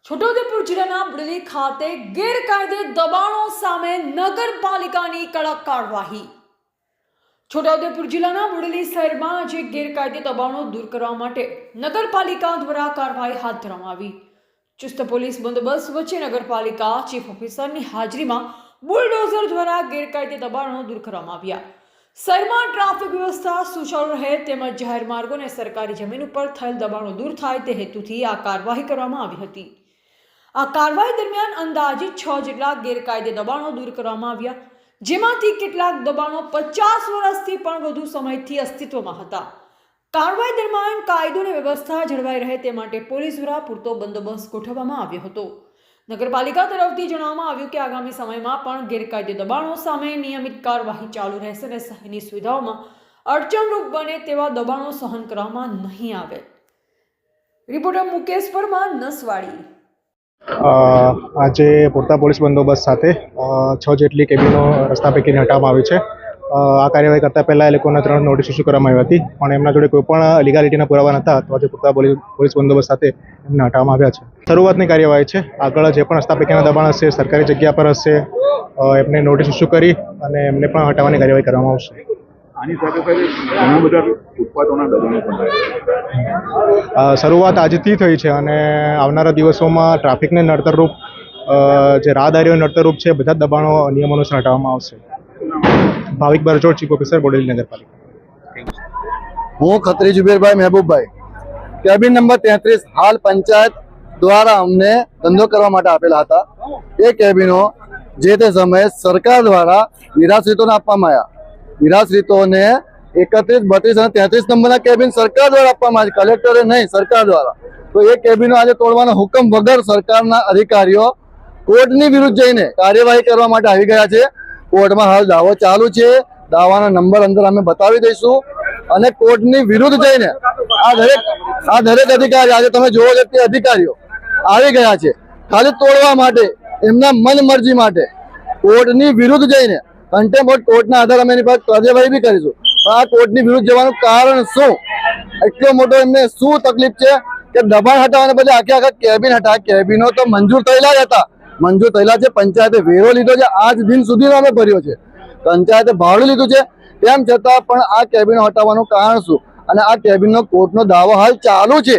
છોટાઉદેપુર જિલ્લાના બુડેલી ખાતે ગેરકાયદે દબાણો સામે નગરપાલિકાની કડક કાર્યવાહી। છોટાઉદેપુર જિલ્લાના બુડેલી શહેરમાં આજે ગેરકાયદે દબાણો દૂર કરવા માટે નગરપાલિકા દ્વારા કાર્યવાહી હાથ ધરવામાં આવી। ચુસ્ત પોલીસ બંદોબસ્ત વચ્ચે નગરપાલિકા ચીફ ઓફિસરની હાજરીમાં બુલડોઝર દ્વારા ગેરકાયદે દબાણો દૂર કરવામાં આવ્યા। શહેરમાં ટ્રાફિક વ્યવસ્થા સુચારુ રહે તેમજ જાહેર માર્ગો અને સરકારી જમીન ઉપર થયેલ દબાણો દૂર થાય તે હેતુથી આ કાર્યવાહી કરવામાં આવી હતી। આ કાર્યવાહી દરમિયાન અંદાજિત 6 જેટલા ગેરકાયદે દબાણો દૂર કરવામાં આવ્યા, જેમાંથી કેટલાક દબાણો 50 વર્ષથી પણ વધુ સમયથી અસ્તિત્વમાં હતા। કાર્યવાહી દરમિયાન કાયદો અને વ્યવસ્થા જળવાઈ રહે તે માટે પોલીસ દ્વારા પૂરતો બંદોબસ્ત ગોઠવવામાં આવ્યો હતો। નગરપાલિકા તરફથી જણાવવામાં આવ્યું કે આગામી સમયમાં પણ ગેરકાયદે દબાણો સામે નિયમિત કાર્યવાહી ચાલુ રહેશે અને શહેરની સુવિધાઓમાં અડચણરૂપ બને તેવા દબાણો સહન કરવામાં નહીં આવે। રિપોર્ટર મુકેશ પરમાર, નસવાડી। આજે પૂરતા પોલીસ બંદોબસ્ત સાથે 6 જેટલી કેબિનો રસ્તા પૈકીને હટાવવામાં આવી છે। આ કાર્યવાહી કરતાં પહેલાં એ લોકોને 3 નોટિસ ઇસ્યુ કરવામાં આવી હતી, પણ એમના જોડે કોઈ પણ લીગાલિટીના પુરાવા નહોતા, તો આજે પૂરતા પોલીસ બંદોબસ્ત સાથે એમને હટાવવામાં આવ્યા છે। શરૂઆતની કાર્યવાહી છે। આગળ જે પણ રસ્તા પૈકીના દબાણ હશે, સરકારી જગ્યા પર હશે, એમને નોટિસ ઇસ્યુ કરી અને એમને પણ હટાવવાની કાર્યવાહી કરવામાં આવશે। આની સાથે ઘણા બધા ઉત્પાદનોના દબાણો પણ શરૂઆત આજથી થઈ છે અને આવનારા દિવસોમાં ટ્રાફિકને નડતરરૂપ જે રાહદારીઓ નડતરરૂપ છે બધા દબાણો નિયમ અનુસાર હટાવવામાં આવશે। ભાવિક બરજોડ, ચીફ ઓફિસર, બોડેલી નગરપાલિકા। હું ખત્રી જુબેરભાઈ મહેબૂબભાઈ, કેબિન નંબર 33 હાલ પંચાયત દ્વારા અમને ધંધો કરવા માટે આપેલા હતા। એ કેબિનો જે તે સમયે સરકાર દ્વારા નિરાશ્રિતોને આપવામાં આવ્યા। નિરાશ્રિતોને 31, 32 અને 33 નંબરના કેબિન સરકાર દ્વારા આપવામાં આવે, કલેક્ટરે નહીં, સરકાર દ્વારા। તો એ કેબિનો આજે તોડવાનો હુકમ વગર સરકારના અધિકારીઓ કોર્ટની વિરુદ્ધ જઈને કાર્યવાહી કરવા માટે આવી ગયા છે। કોર્ટમાં હાલ દાવો ચાલુ છે, દાવાના નંબર અંદર અમે બતાવી દઈશું અને કોર્ટની વિરુદ્ધ જઈને આ દરેક અધિકારી આજે તમે જોવો છો તે અધિકારીઓ આવી ગયા છે ખાલી તોડવા માટે, એમના મન મરજી માટે કોર્ટની વિરુદ્ધ જઈને કન્ટેમ્પ્ટ ઓફ કોર્ટના આધારે અમે એની પર કાર્યવાહી બી કરીશું। પણ આ કોર્ટની વિરુદ્ધ જવાનું કારણ શું? એટલો મોટો એમને શું તકલીફ છે કે દબાણ હટાવવાને બદલે આખા કેબિન હટાવે। કેબિનો તો મંજૂર થયેલા જ હતા, મંજૂર થયેલા છે, પંચાયતે વેરો લીધો છે, આજ દિન સુધીનો અમે ભર્યો છે, પંચાયતે ભાડું લીધું છે, તેમ છતાં પણ આ કેબિનો હટાવવાનું કારણ શું? અને આ કેબિનનો કોર્ટનો દાવો હાલ ચાલુ છે,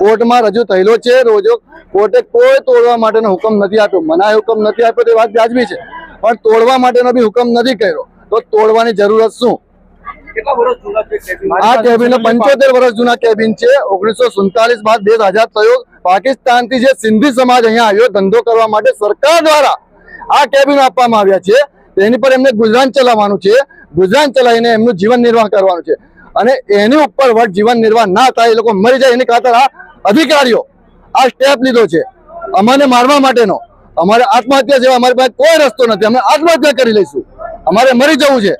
કોર્ટમાં રજૂ થયેલો છે। રોજો કોર્ટે કોઈ તોડવા માટેનો હુકમ નથી આપ્યો, મનાઈ હુકમ નથી આપ્યો તે વાત વ્યાજબી છે, પણ તોડવા માટેનો બી હુકમ નથી કર્યો, તો તોડવાની જરૂરત શું? આ કેબિન 75 વર્ષ જૂના કેબિન છે। 1947 બાદ દેશ આઝાદ થયો, પાકિસ્તાનથી જે સિંધી સમાજ અહીંયા આવ્યો ધંધો કરવા માટે, સરકાર દ્વારા આ કેબિનો આપવામાં આવ્યા છે। તેની પર એમને ગુજરાન ચલાવવાનું છે, ગુજરાન ચલાવીને એમનું જીવન નિર્વાહ કરવાનું છે અને એની ઉપર વટ જીવન નિર્વાહ ના થાય, એ લોકો મરી જાય એની ખાતર આ અધિકારીઓ આ સ્ટેપ લીધો છે અમને મારવા માટેનો। અમારે આત્મહત્યા જેવા અમારી પાસે કોઈ રસ્તો નથી, અમે આત્મહત્યા કરી લઈશું, અમારે મરી જવું છે।